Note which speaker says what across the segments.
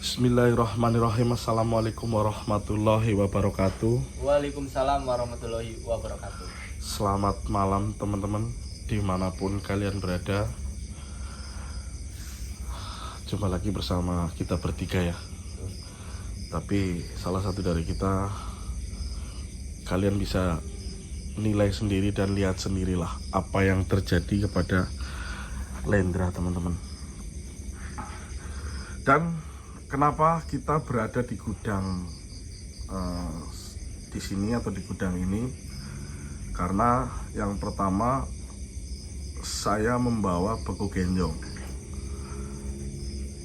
Speaker 1: Bismillahirrahmanirrahim. Assalamualaikum warahmatullahi wabarakatuh.
Speaker 2: Waalaikumsalam warahmatullahi wabarakatuh.
Speaker 1: Selamat malam teman-teman, dimanapun kalian berada. Jumpa lagi bersama kita bertiga ya. Tapi salah satu dari kita, kalian bisa nilai sendiri dan lihat sendirilah apa yang terjadi kepada Lendra teman-teman. Dan kenapa kita berada di gudang di sini atau di gudang ini? Karena yang pertama, saya membawa beku genjong.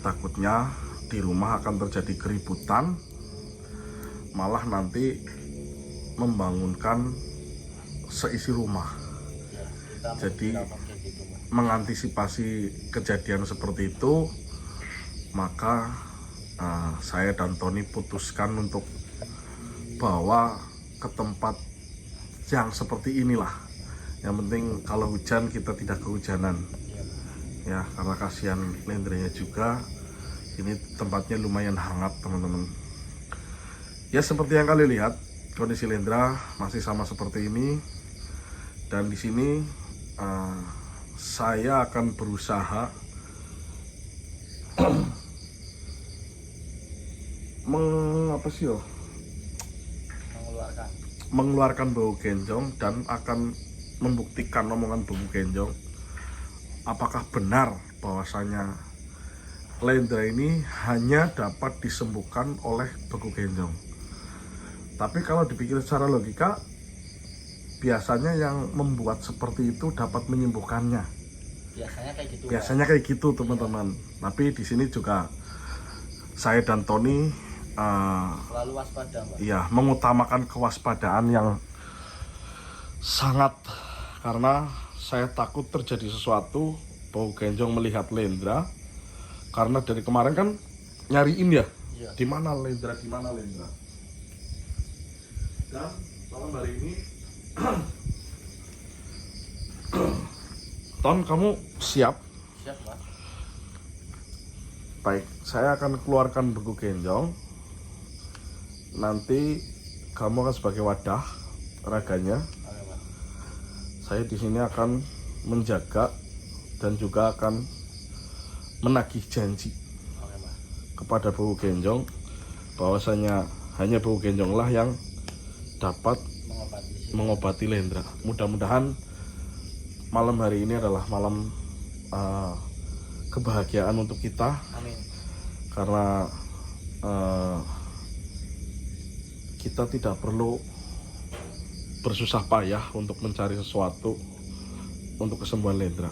Speaker 1: Takutnya di rumah akan terjadi keributan, malah nanti membangunkan seisi rumah. Jadi mengantisipasi kejadian seperti itu, maka saya dan Tony putuskan untuk bawa ke tempat yang seperti inilah. Yang penting kalau hujan kita tidak kehujanan ya, karena kasihan Lendranya juga. Ini tempatnya lumayan hangat teman-teman ya. Seperti yang kalian lihat, kondisi Lendra masih sama seperti ini. Dan di sini saya akan berusaha mengeluarkan bau genjong dan akan membuktikan omongan bau genjong apakah benar bahwasanya Lendra ini hanya dapat disembuhkan oleh beku genjong. Tapi kalau dipikir secara logika, biasanya yang membuat seperti itu dapat menyembuhkannya. Biasanya kayak gitu teman-teman. Tapi di sini juga saya dan Tony
Speaker 2: selalu waspada, Pak.
Speaker 1: Iya, mengutamakan kewaspadaan yang sangat, karena saya takut terjadi sesuatu. Bau genjong melihat Lendra, karena dari kemarin kan nyariin ya, di mana Lendra, di mana Lendra. Dan malam hari ini, Ton, kamu siap?
Speaker 2: Siap, Pak.
Speaker 1: Baik, saya akan keluarkan beku genjong. Nanti kamu akan sebagai wadah raganya.
Speaker 2: Oke, Pak.
Speaker 1: Saya di sini akan menjaga dan juga akan menagih janji kepada beku genjong bahwasanya hanya beku genjonglah yang dapat mengobati Lendra. Mudah-mudahan malam hari ini adalah malam kebahagiaan untuk kita.
Speaker 2: Amin.
Speaker 1: Karena kita tidak perlu bersusah payah untuk mencari sesuatu untuk kesembuhan Lendra.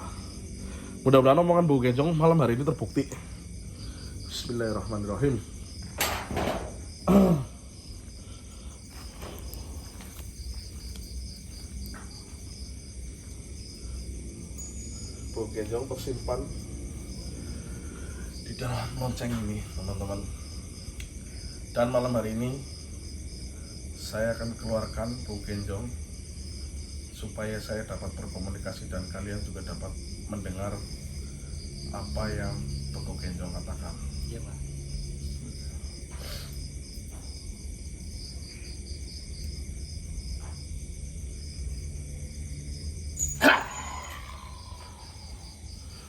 Speaker 1: Mudah-mudahan omongan bau genjong malam hari ini terbukti. Bismillahirrahmanirrahim. Bau genjong tersimpan di dalam lonceng ini teman-teman. Dan malam hari ini saya akan keluarkan bau genjong supaya saya dapat berkomunikasi dan kalian juga dapat mendengar apa yang bau genjong katakan.
Speaker 2: Iya, Pak.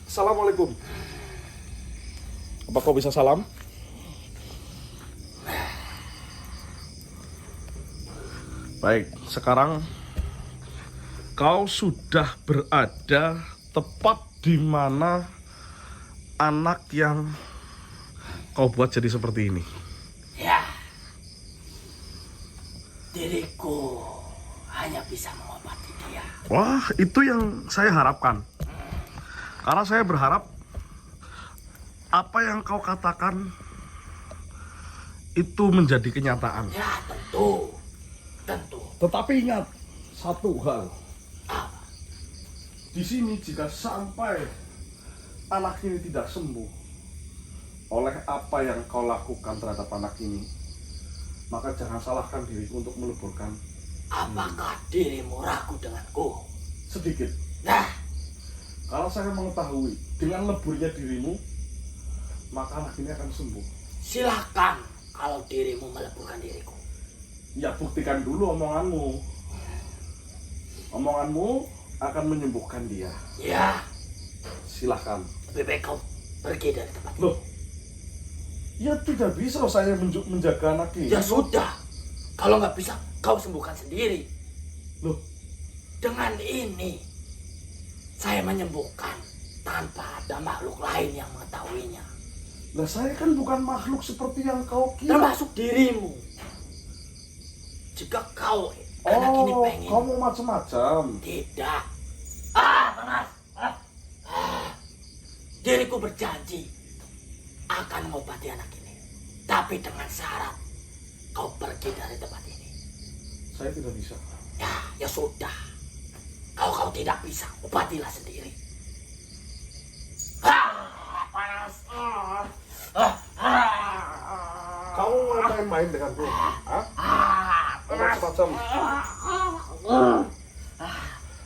Speaker 1: Assalamualaikum. Apa kau bisa salam? Baik, sekarang kau sudah berada tepat di mana anak yang kau buat jadi seperti ini.
Speaker 3: Ya, diriku hanya bisa mengobati dia.
Speaker 1: Wah, itu yang saya harapkan. Karena saya berharap apa yang kau katakan itu menjadi kenyataan.
Speaker 3: Ya, tentu.
Speaker 1: Tetapi ingat satu hal. Di sini jika sampai anak ini tidak sembuh oleh apa yang kau lakukan terhadap anak ini, maka jangan salahkan diriku untuk meleburkan.
Speaker 3: Apakah dirimu ragu denganku?
Speaker 1: Sedikit.
Speaker 3: Nah,
Speaker 1: Kalau saya mengetahui dengan leburnya dirimu, maka anak ini akan sembuh.
Speaker 3: Silakan kalau dirimu meleburkan diriku.
Speaker 1: Ya buktikan dulu omonganmu. Omonganmu akan menyembuhkan dia.
Speaker 3: Ya,
Speaker 1: Silahkan.
Speaker 3: lebih baik kau pergi dari tempat ini.
Speaker 1: Loh, ya tidak bisa saya menjaga anak ini.
Speaker 3: Ya sudah, kalau nggak bisa kau sembuhkan sendiri.
Speaker 1: Loh,
Speaker 3: Dengan ini, saya menyembuhkan tanpa ada makhluk lain yang mengetahuinya.
Speaker 1: lah saya kan bukan makhluk seperti yang kau kira.
Speaker 3: Termasuk dirimu. Jika kau anak ini pengen.
Speaker 1: Kau mau macam-macam.
Speaker 3: Tidak. Panas. Diriku berjanji akan mengobati anak ini. Tapi dengan syarat kau pergi dari tempat ini.
Speaker 1: Saya tidak bisa.
Speaker 3: Ya sudah. Kalau kau tidak bisa, obatilah sendiri. Panas.
Speaker 1: Kamu mau main-main denganku? Hah? Mau macam-macam.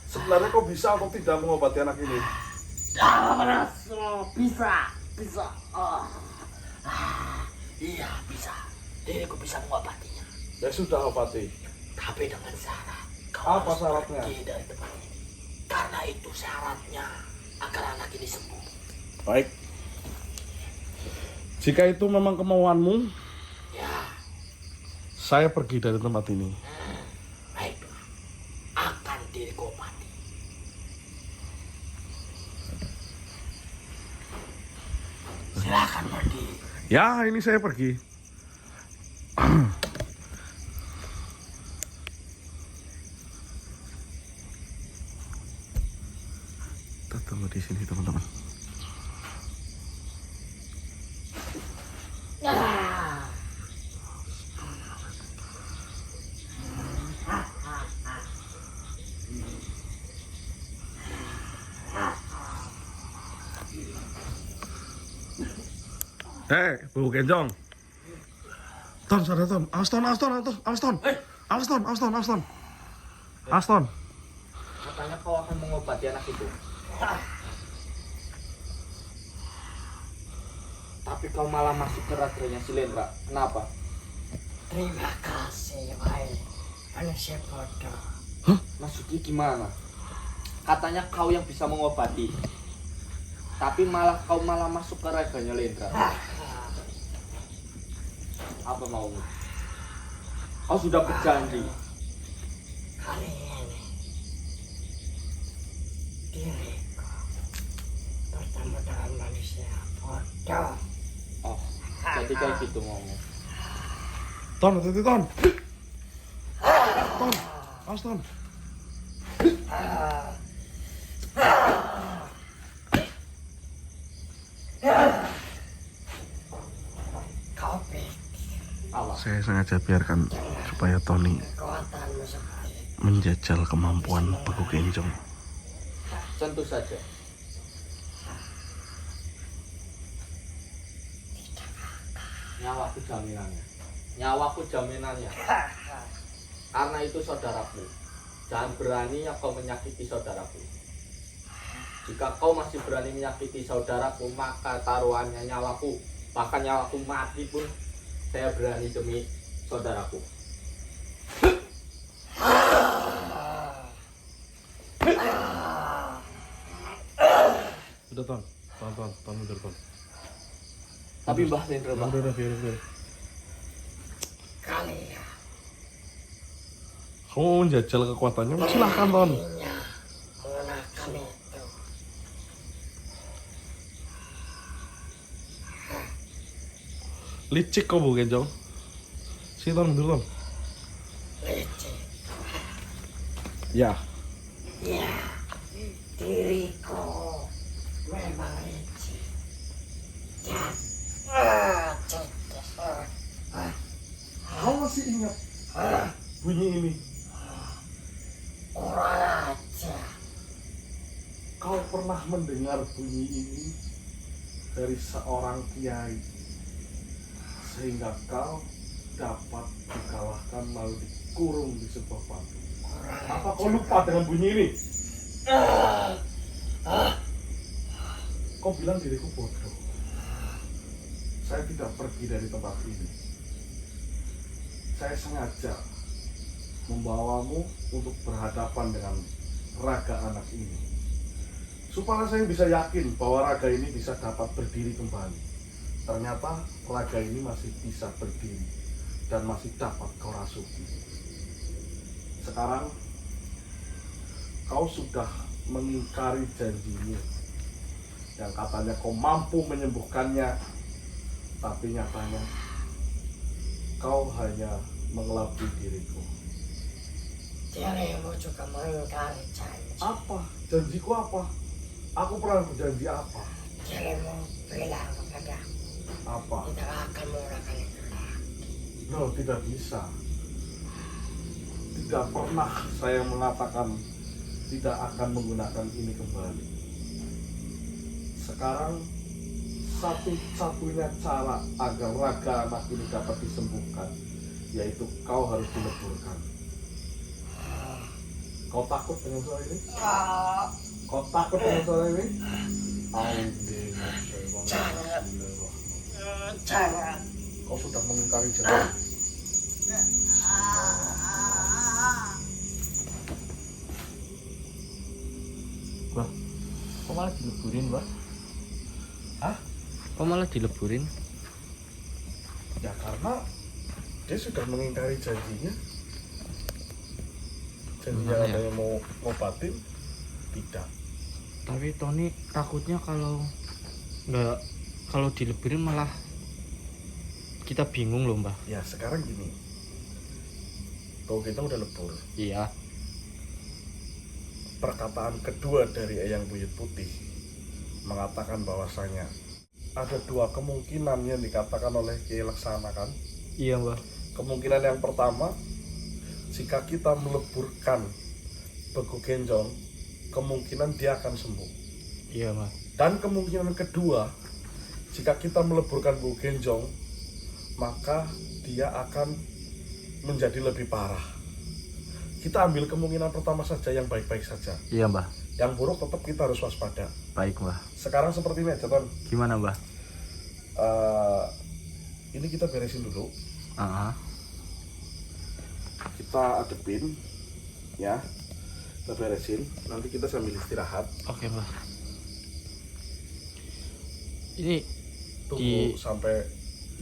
Speaker 1: Sebenarnya kau bisa atau tidak mengobati anak ini?
Speaker 3: Panas. Bisa. Iya, bisa. Diriku bisa mengobatinya.
Speaker 1: Ya sudah, obati.
Speaker 3: Tapi dengan syarat kau
Speaker 1: Apa
Speaker 3: harus
Speaker 1: syaratnya?
Speaker 3: pergi dari tempat ini. Karena itu syaratnya agar anak ini sembuh.
Speaker 1: Baik. Jika itu memang kemauanmu,
Speaker 3: Ya,
Speaker 1: saya pergi dari tempat ini.
Speaker 3: baiklah. Akan diriku obati. Silakan pergi.
Speaker 1: Ya, ini saya pergi. Kita tunggu di sini, teman-teman. Bu Kenjong. Ton, sadar Ton. Aston.
Speaker 2: Katanya kau akan mengobati anak itu. Tapi kau malah masuk ke raganya si Lendra. Kenapa?
Speaker 3: Terima kasih, wahai manusia bodoh.
Speaker 2: Maksudnya gimana? Katanya kau yang bisa mengobati. Tapi kau malah masuk ke raganya Lendra. Apa maumu? Kau sudah berjanji.
Speaker 3: Kali ini diriku bertemu dengan manusia bodoh.
Speaker 2: Oh, jadi kayak gitu maumu.
Speaker 1: Ton, hati-hati Ton. Ton, awas Ton.
Speaker 3: Kau pikir
Speaker 1: Saya sengaja biarkan supaya Tony
Speaker 3: kekuatanmu seperti
Speaker 1: menjajal kemampuan Beku Kenjong.
Speaker 2: Tentu saja. Nyawaku jaminannya. Karena itu saudaraku. Jangan berani kau menyakiti saudaraku. Jika kau masih berani menyakiti saudaraku, maka taruhannya nyawaku. Bahkan nyawaku mati pun saya berani demi saudaraku.
Speaker 1: Udah Ton, mundur Ton.
Speaker 2: Tapi Mbah Lendra, Mbah.
Speaker 1: Udah, biar.
Speaker 3: kalian
Speaker 1: Kamu mau menjajal kekuatannya, silahkan Ton.
Speaker 3: menggunakan itu.
Speaker 1: Licik kau Beku Kenjong. Sini Ton, mundur Ton.
Speaker 3: Licik.
Speaker 1: Ya.
Speaker 3: Ya, diriku memang licik. Dan
Speaker 1: Kau masih ingat bunyi ini?
Speaker 3: kurang aja.
Speaker 1: Kau pernah mendengar bunyi ini dari seorang kiai, sehingga kau dapat dikalahkan lalu dikurung di sebuah batu. Apa kau lupa dengan bunyi ini? Kau bilang diriku bodoh. saya tidak pergi dari tempat ini. Saya sengaja membawamu untuk berhadapan dengan raga anak ini, supaya saya bisa yakin bahwa raga ini bisa dapat berdiri kembali. Ternyata raga ini masih bisa berdiri dan masih dapat kau rasuki. Sekarang kau sudah mengingkari janjimu yang katanya kau mampu menyembuhkannya, tapi nyatanya kau hanya mengelabui diriku.
Speaker 3: Dirimu juga mengingkari janji.
Speaker 1: Apa? Janjiku apa? Aku pernah berjanji apa?
Speaker 3: Dirimu bilang kepada
Speaker 1: Apa?
Speaker 3: tidak akan menggunakan itu lagi.
Speaker 1: No, tidak bisa. Tidak pernah saya mengatakan tidak akan menggunakan ini kembali. Sekarang satu-satunya cara agar raga anak ini dapat disembuhkan, yaitu kau harus dileburkan. Kau takut dengan soal ini? Kau takut dengan soal ini?
Speaker 3: Jangan.
Speaker 1: Kau sudah mengingkari janji.
Speaker 2: Wah, kok malah dileburin, Mbak?
Speaker 1: Hah?
Speaker 2: Kok malah dileburin?
Speaker 1: Ya karena dia sudah mengingkari janjinya. Janjinya
Speaker 2: Gimana ya?
Speaker 1: ada yang mau ngobatin, tidak.
Speaker 2: Tapi Tony takutnya kalau dileburin malah kita bingung loh, Mbak.
Speaker 1: Ya sekarang gini, kalau kita udah lebur,
Speaker 2: Iya.
Speaker 1: perkataan kedua dari Eyang Buyut Putih mengatakan bahwasanya ada dua kemungkinan yang dikatakan oleh Kiai Laksana kan.
Speaker 2: Iya, Mbak.
Speaker 1: Kemungkinan yang pertama, jika kita meleburkan Beku Genjong, kemungkinan dia akan sembuh.
Speaker 2: Iya, Mbak.
Speaker 1: Dan kemungkinan kedua, jika kita meleburkan Beku Genjong, maka dia akan menjadi lebih parah. Kita ambil kemungkinan pertama saja yang baik-baik saja.
Speaker 2: Iya, Mbak.
Speaker 1: Yang buruk tetap kita harus waspada.
Speaker 2: Baik, Mbak.
Speaker 1: Sekarang seperti ini aja, Ton.
Speaker 2: Gimana, Mbak?
Speaker 1: Ini kita beresin dulu. Kita adepin, ya. Kita beresin. Nanti kita sambil istirahat.
Speaker 2: Oke, Mbak. Ini
Speaker 1: Tunggu sampai.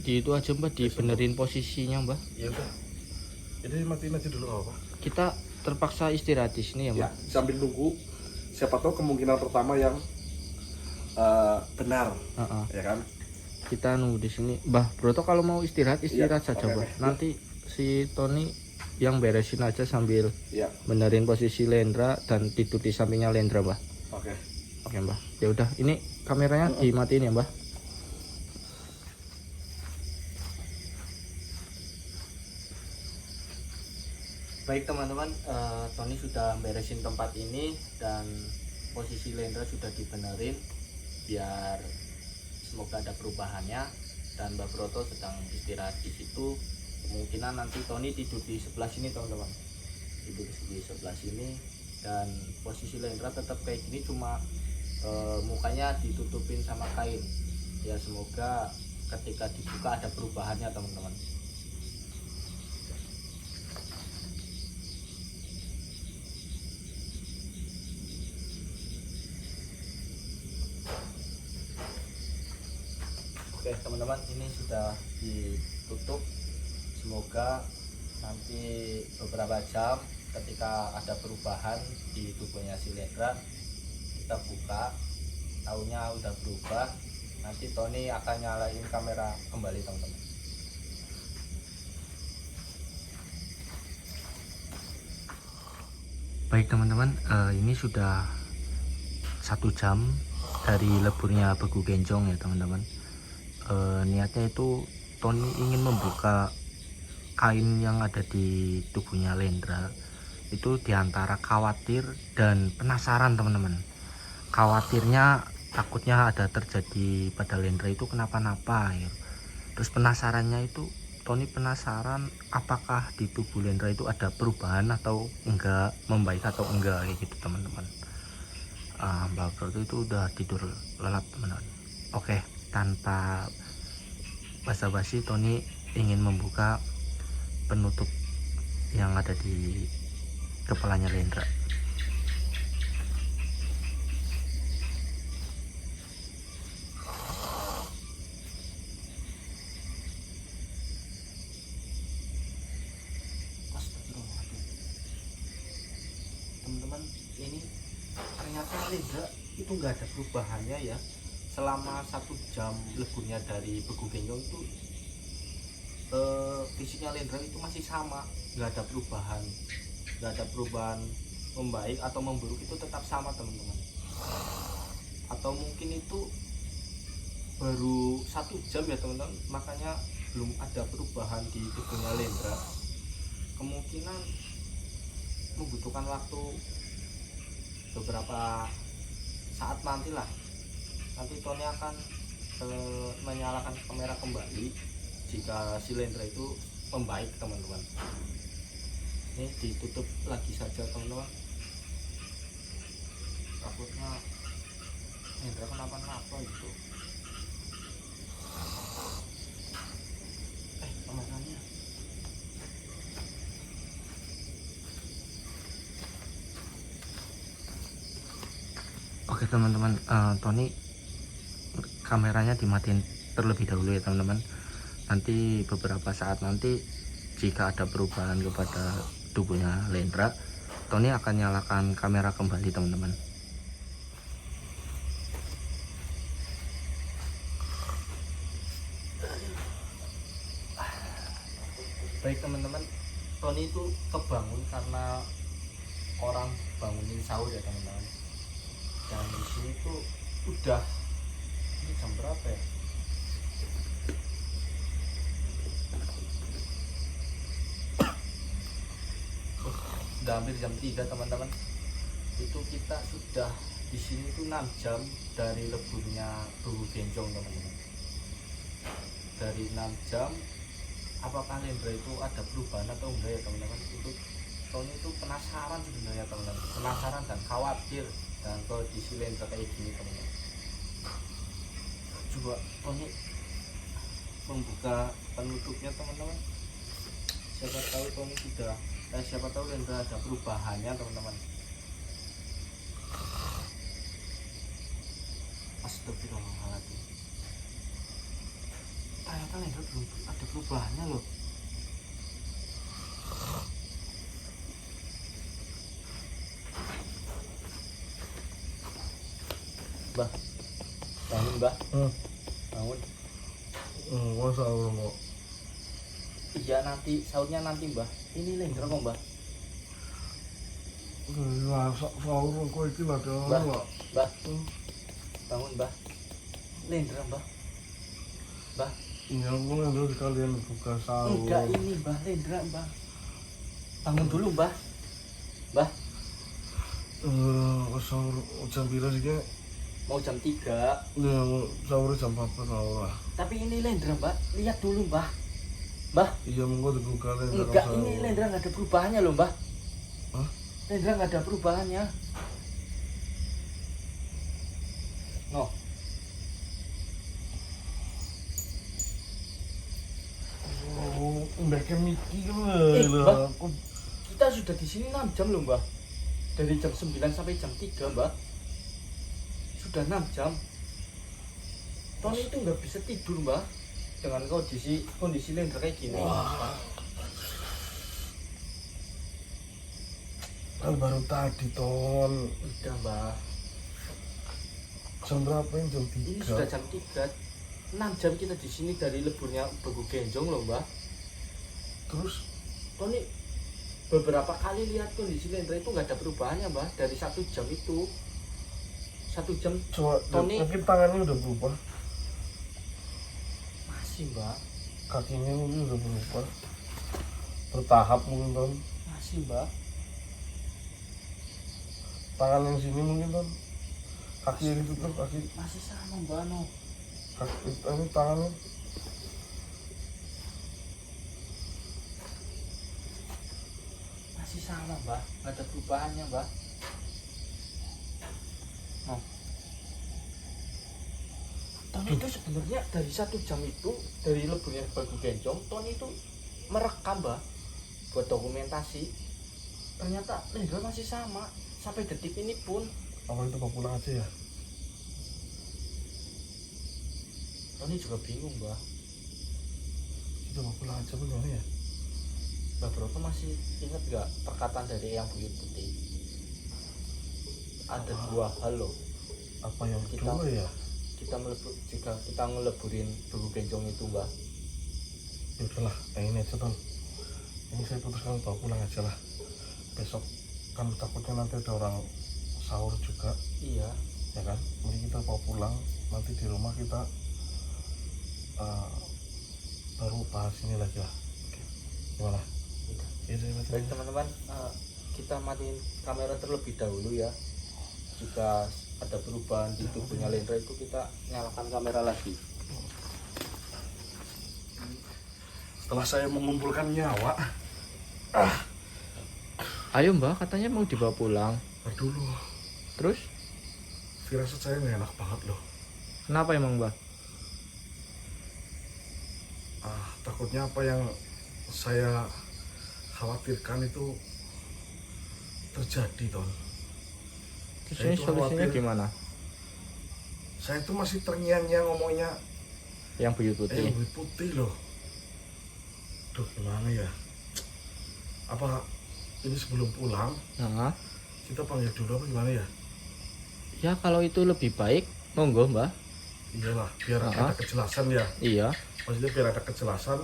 Speaker 2: di itu aja, Mbak, dibenerin posisinya, Mbak.
Speaker 1: Ya udah. Jadi matiin aja dulu, nggak apa-apa.
Speaker 2: Kita terpaksa istirahat di sini ya, Mbak.
Speaker 1: Ya, sambil nunggu. Siapa tahu kemungkinan pertama yang benar, ya kan?
Speaker 2: Kita nunggu di sini, Mbah Broto. Kalau mau istirahat
Speaker 1: Iya,
Speaker 2: saja,
Speaker 1: oke,
Speaker 2: Mbah.
Speaker 1: oke.
Speaker 2: Nanti si Tony yang beresin aja sambil
Speaker 1: Ya,
Speaker 2: benerin posisi Lendra dan tidur di sampingnya Lendra, Mbah.
Speaker 1: oke.
Speaker 2: Oke, Mbah. Ya udah, ini kameranya dimatiin ya, Mbah. Baik teman-teman, Tony sudah beresin tempat ini dan posisi Lendra sudah dibenerin biar semoga ada perubahannya, dan Mbak Broto sedang istirahat di situ. Kemungkinan nanti Tony tidur di sebelah sini, teman-teman. Tidur di sebelah sini, dan posisi Lendra tetap kayak gini, cuma mukanya ditutupin sama kain. Ya semoga ketika dibuka ada perubahannya, teman-teman. Oke teman-teman, ini sudah ditutup. Semoga nanti beberapa jam ketika ada perubahan di tubuhnya si Lendra, kita buka, taunya udah berubah. Nanti Tony akan nyalain kamera kembali, teman-teman. Baik teman-teman, ini sudah 1 jam dari leburnya Beku Genjong ya teman-teman. Niatnya itu Tony ingin membuka kain yang ada di tubuhnya Lendra itu diantara khawatir dan penasaran, teman-teman. Khawatirnya takutnya ada terjadi pada Lendra itu kenapa-napa ya. Terus penasarannya itu Tony penasaran apakah di tubuh Lendra itu ada perubahan atau enggak, membaik atau enggak kayak gitu teman-teman. Mbak Broto itu udah tidur lelap, teman-teman. Oke, tanpa
Speaker 4: basa-basi, Tony ingin membuka penutup yang ada di kepalanya Lendra.
Speaker 2: Teman-teman, ini ternyata Lendra itu nggak ada perubahannya ya. Selama 1 jam leburnya dari Begu Genjong itu fisiknya Lendra itu masih sama, nggak ada perubahan, membaik atau memburuk, itu tetap sama teman-teman. Atau mungkin itu baru 1 jam ya teman-teman, makanya belum ada perubahan di tubuhnya Lendra. Kemungkinan membutuhkan waktu beberapa saat nantilah. Nanti Tony akan menyalakan kamera kembali jika si Lendra itu membaik teman-teman. Ini ditutup lagi saja teman-teman, takutnya Lendra kenapa-napa gitu. Kameranya
Speaker 4: Oke teman-teman, Tony kameranya dimatiin terlebih dahulu ya teman-teman. Nanti beberapa saat nanti jika ada perubahan kepada tubuhnya Lendra, Tony akan nyalakan kamera kembali teman-teman.
Speaker 2: baik teman-teman, Tony itu kebangun karena orang bangunin sahur ya teman-teman. Dan di sini tuh udah, ini jam berapa ya? Udah hampir jam 3 teman-teman. Itu kita sudah di sini tuh 6 jam dari leburnya Begu Genjong teman-teman. Dari 6 jam, apakah Lendra itu ada perubahan atau enggak ya teman-teman? Itu Tony itu penasaran sebenarnya teman-teman, penasaran dan khawatir dengan kondisi Lendra kayak gini teman-teman. Coba Tony membuka penutupnya teman-teman. Siapa tahu Tony sudah, siapa tahu Lendra ada perubahannya teman-teman. Astagfirullahaladzim. Ternyata Lendra belum ada perubahannya loh. Mbah, bangun Mbah. Bangun.
Speaker 1: Masa orang kok?
Speaker 2: Iya nanti, sahurnya nanti Mbah. Ini Lendra kok Mbah.
Speaker 1: Sahur kok iki ada
Speaker 2: Mbah,
Speaker 1: kok.
Speaker 2: Mbah. Bangun Mbah. Lendra Mbah. Mbah.
Speaker 1: Iya, aku nggak sekalian buka sahur.
Speaker 2: Enggak, ini Mbah Lendra Mbah. Bangun dulu Mbah. Mbah,
Speaker 1: Sahur jam berapa sih Kak?
Speaker 2: mau jam 3.
Speaker 1: Ya, sahur jam 4 sahur lah.
Speaker 2: Tapi ini Lendra Mbah, lihat dulu Mbah. Mbah,
Speaker 1: Iya, monggo dibuka Lendra.
Speaker 2: enggak, ini Lendra nggak ada perubahannya loh Mbah.
Speaker 1: Hah?
Speaker 2: Lendra nggak ada perubahannya. No.
Speaker 1: Oh, mbak mikir
Speaker 2: Mbah.
Speaker 1: lah. Aku
Speaker 2: Kita sudah di sini 6 jam loh Mbah. Dari jam 9 sampai jam 3 Mbah. Sudah 6 jam. Tony itu nggak bisa tidur Mbah. Dengan kondisi Lendra kayak gini.
Speaker 1: kan baru tadi Ton.
Speaker 2: Udah Mbah.
Speaker 1: Jam berapa ini? Jam
Speaker 2: Ini
Speaker 1: 3.
Speaker 2: sudah jam 3. 6 jam kita di sini dari leburnya Begu Genjong loh Mbah.
Speaker 1: Terus
Speaker 2: Tony beberapa kali lihat kondisi Lendra itu nggak ada perubahannya Mbah. Dari 1 jam itu, 1 jam
Speaker 1: coba
Speaker 2: Tony-
Speaker 1: mungkin tangannya udah berubah,
Speaker 2: masih Mbah,
Speaker 1: kakinya mungkin udah berubah. Bertahap mungkin Ton.
Speaker 2: masih Mbah.
Speaker 1: Tangan yang sini mungkin Ton. Kaki yang itu tuh, kaki
Speaker 2: Masih sama Mbah no.
Speaker 1: ini tangannya.
Speaker 2: Masih sama Mbah, nggak ada perubahannya Mbah. Tony itu sebenarnya dari 1 jam itu, dari leburnya Bagu Genjong, Tony itu merekam, Mbah, buat dokumentasi. Ternyata Lendra masih sama sampai detik ini pun.
Speaker 1: Apa itu mau pulang aja ya?
Speaker 2: Tony juga bingung, Mbah.
Speaker 1: Kita mau pulang aja bagaimana ya?
Speaker 2: Mbah Broto masih ingat gak perkataan dari Eyang Buyut Putih? Ada 2 hal loh.
Speaker 1: Apa yang
Speaker 2: Kita-
Speaker 1: kedua ya?
Speaker 2: Jika kita ngeleburin Bagu Genjong itu, Mbah.
Speaker 1: Ya udahlah, yang ini aja Ton. Ini saya putuskan bawa pulang aja lah. Besok kan takutnya nanti ada orang sahur juga,
Speaker 2: Iya.
Speaker 1: ya kan? Mending kita bawa pulang. Nanti di rumah kita baru bahas ini lagi lah. Gimana?
Speaker 2: Udah.
Speaker 1: Ya udah, mati.
Speaker 2: Baik teman-teman, kita matiin kamera terlebih dahulu ya. Jika ada perubahan di tubuhnya Lendra itu kita nyalakan kamera lagi.
Speaker 1: Setelah saya mengumpulkan nyawa,
Speaker 4: Ayo Mbah, katanya mau dibawa pulang.
Speaker 1: dulu
Speaker 4: Terus
Speaker 1: firasat saya nggak enak banget loh.
Speaker 4: kenapa emang Mbah?
Speaker 1: Takutnya apa yang saya khawatirkan itu terjadi, Ton.
Speaker 4: Terus
Speaker 1: Saya
Speaker 4: ini
Speaker 1: itu
Speaker 4: solusinya
Speaker 1: khawatir.
Speaker 4: gimana?
Speaker 1: Saya itu masih terngiang-ngiang ngomongnya
Speaker 4: Yang Buyut Putih.
Speaker 1: Buyut Putih loh. Duh, gimana ya? Apa ini sebelum pulang
Speaker 4: Nah,
Speaker 1: kita panggil dulu apa gimana ya?
Speaker 4: ya kalau itu lebih baik, monggo Mbah.
Speaker 1: Iyalah, biar ada kejelasan ya.
Speaker 4: Iya.
Speaker 1: Maksudnya biar ada kejelasan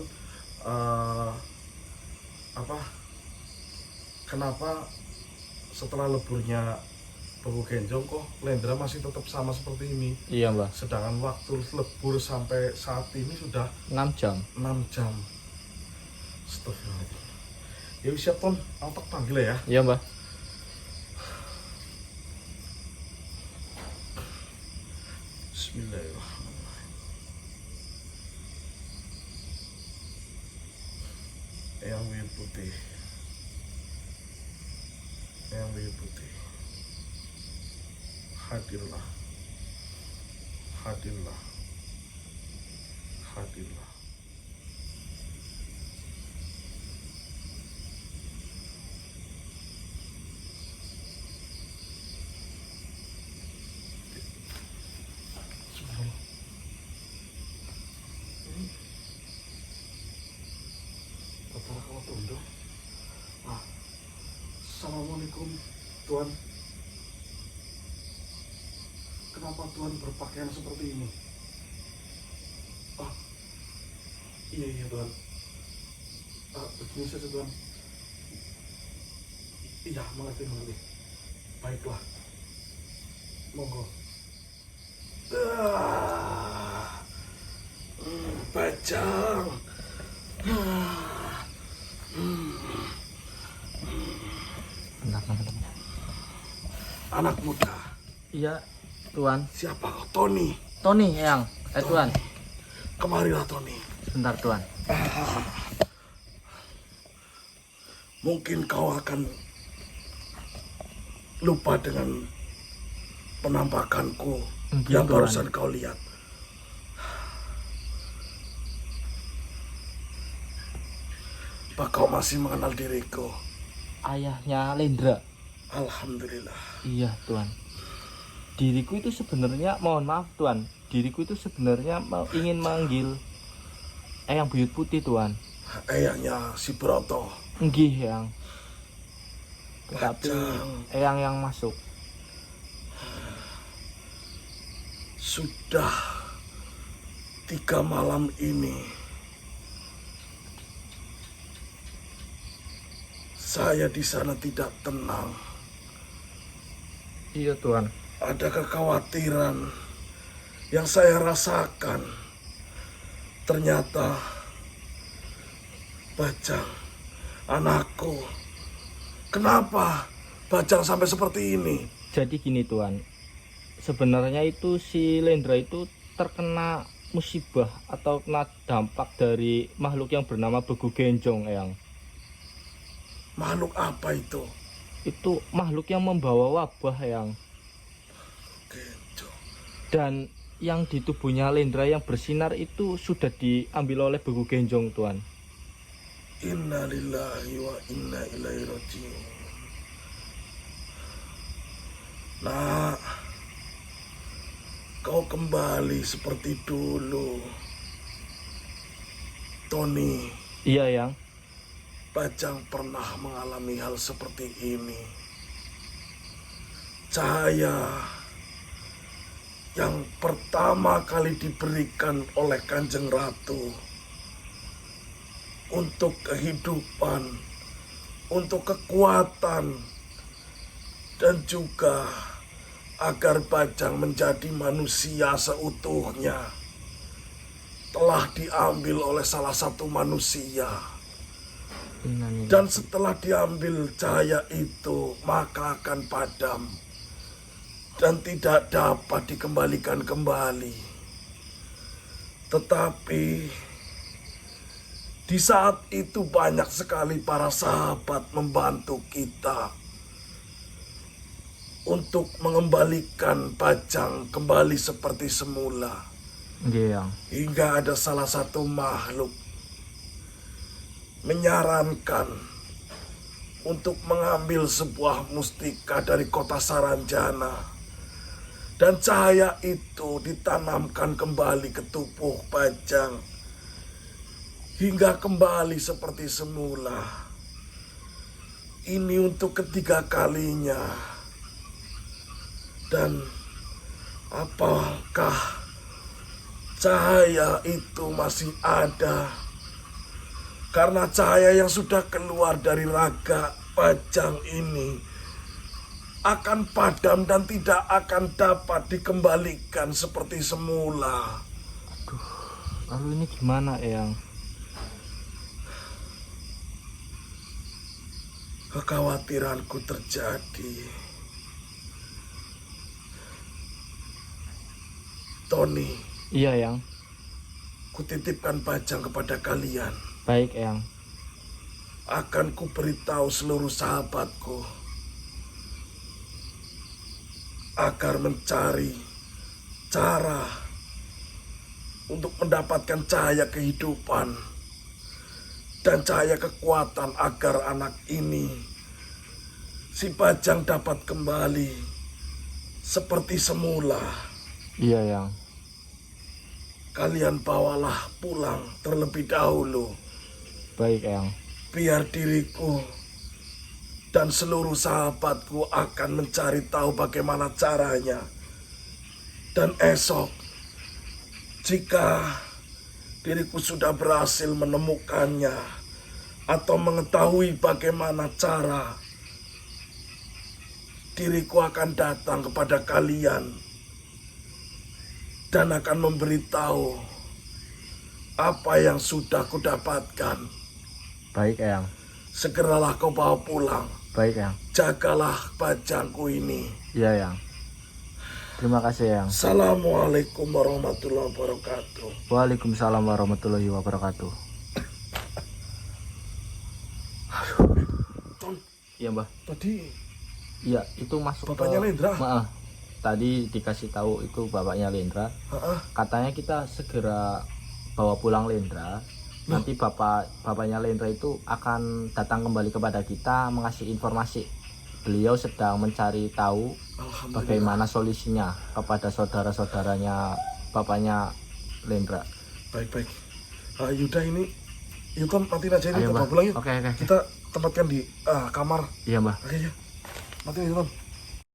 Speaker 1: apa? Kenapa setelah leburnya Bagu Genjong kok Lendra masih tetap sama seperti ini?
Speaker 4: Iya Mbah.
Speaker 1: Sedangkan waktu lebur sampai saat ini sudah
Speaker 4: 6 jam.
Speaker 1: 6 jam. Astagfirullahaladzim. Ya siap Ton, aku tak panggil ya.
Speaker 4: Iya Mbah.
Speaker 1: Bismillahirrahmanirrahim. Eyang Buyut Putih. Eyang Buyut Putih. Hadirlah. Hadirlah. Hadirlah. Assalamualaikum Tuan. Kenapa Tuan berpakaian seperti ini? Iya Tuan. Begini saja Tuan. Iya, mengerti. Baiklah. Monggo. Bajang.
Speaker 4: Bentar, teman-teman.
Speaker 1: Anak muda.
Speaker 4: Iya, Tuan.
Speaker 1: Siapa kau? Tony.
Speaker 4: Tony, Eyang. Tuan.
Speaker 1: Kemarilah Tony.
Speaker 4: Sebentar, Tuan.
Speaker 1: Mungkin kau akan lupa dengan penampakanku
Speaker 4: Mungkin,
Speaker 1: yang
Speaker 4: Tuan.
Speaker 1: barusan kau lihat. Apa kau masih mengenal diriku?
Speaker 4: Ayahnya Lendra.
Speaker 1: Alhamdulillah.
Speaker 4: Iya, Tuan. Diriku itu sebenarnya, mohon maaf, Tuan. Diriku itu sebenarnya ingin manggil Eyang Buyut Putih, Tuan.
Speaker 1: Eyangnya si Broto.
Speaker 4: Nggih, Eyang. Tetapi
Speaker 1: Bajang.
Speaker 4: Eyang yang masuk.
Speaker 1: Sudah 3 malam ini saya di sana tidak tenang.
Speaker 4: Iya, Tuan.
Speaker 1: Ada kekhawatiran yang saya rasakan. Ternyata Bajang, anakku. Kenapa Bajang sampai seperti ini?
Speaker 4: Jadi gini, Tuan. Sebenarnya itu si Lendra itu terkena musibah atau kena dampak dari makhluk yang bernama Bagu Genjong, Eyang.
Speaker 1: Makhluk apa itu?
Speaker 4: Itu makhluk yang membawa wabah, Eyang.
Speaker 1: Genjong.
Speaker 4: Dan yang di tubuhnya Lendra yang bersinar itu sudah diambil oleh Beku Genjong, Tuan.
Speaker 1: Innalillahi wa inna ilaihi rajiun. Nah, kau kembali seperti dulu. Tony,
Speaker 4: Iya, Yang.
Speaker 1: Bajang pernah mengalami hal seperti ini. Cahaya yang pertama kali diberikan oleh Kanjeng Ratu untuk kehidupan, untuk kekuatan, dan juga agar Bajang menjadi manusia seutuhnya, telah diambil oleh salah satu manusia. Dan setelah diambil cahaya itu, maka akan padam dan tidak dapat dikembalikan kembali. Tetapi di saat itu banyak sekali para sahabat membantu kita untuk mengembalikan Bajang kembali seperti semula.
Speaker 4: Iya, Yang.
Speaker 1: Hingga ada salah satu makhluk menyarankan untuk mengambil sebuah mustika dari kota Saranjana. Dan cahaya itu ditanamkan kembali ke tubuh Bajang. Hingga kembali seperti semula. Ini untuk ketiga kalinya. Dan apakah cahaya itu masih ada? Karena cahaya yang sudah keluar dari raga Bajang ini akan padam dan tidak akan dapat dikembalikan seperti semula.
Speaker 4: Lalu ini gimana, Yang?
Speaker 1: Kekhawatiranku terjadi. Tony,
Speaker 4: Iya, Yang.
Speaker 1: kutitipkan Bajang kepada kalian.
Speaker 4: Baik, Yang.
Speaker 1: Akan kuberitahu seluruh sahabatku agar mencari cara untuk mendapatkan cahaya kehidupan dan cahaya kekuatan agar anak ini, si Bajang, dapat kembali seperti semula.
Speaker 4: Iya, Yang.
Speaker 1: Kalian bawalah pulang terlebih dahulu.
Speaker 4: Baik, Yang.
Speaker 1: Biar diriku dan seluruh sahabatku akan mencari tahu bagaimana caranya. Dan esok, jika diriku sudah berhasil menemukannya atau mengetahui bagaimana cara, diriku akan datang kepada kalian dan akan memberitahu apa yang sudah kudapatkan.
Speaker 4: Baik, Yang.
Speaker 1: Segeralah kau bawa pulang.
Speaker 4: Baik, Yang.
Speaker 1: Jagalah Bajangku ini.
Speaker 4: Iya, Yang. Terima kasih, Yang.
Speaker 1: Assalamualaikum warahmatullahi wabarakatuh.
Speaker 4: Waalaikumsalam warahmatullahi wabarakatuh.
Speaker 1: Ton,
Speaker 4: Iya, Mbah.
Speaker 1: tadi
Speaker 4: Iya, itu masuk
Speaker 1: Bapaknya Lendra?
Speaker 4: Maaf. Tadi dikasih tahu itu bapaknya Lendra. Katanya kita segera bawa pulang Lendra. Nanti bapaknya Lendra itu akan datang kembali kepada kita mengasih informasi. Beliau sedang mencari tahu bagaimana solusinya kepada saudara-saudaranya bapaknya Lendra.
Speaker 1: Baik-baik. Yuda ini, Yuton matiin aja ini,
Speaker 4: Ayo,
Speaker 1: kita
Speaker 4: Mbah.
Speaker 1: bawa pulang yuk.
Speaker 4: Oke.
Speaker 1: Kita tempatkan di kamar.
Speaker 4: Iya, Mbah.
Speaker 1: Oke ya. Matiin Yuton.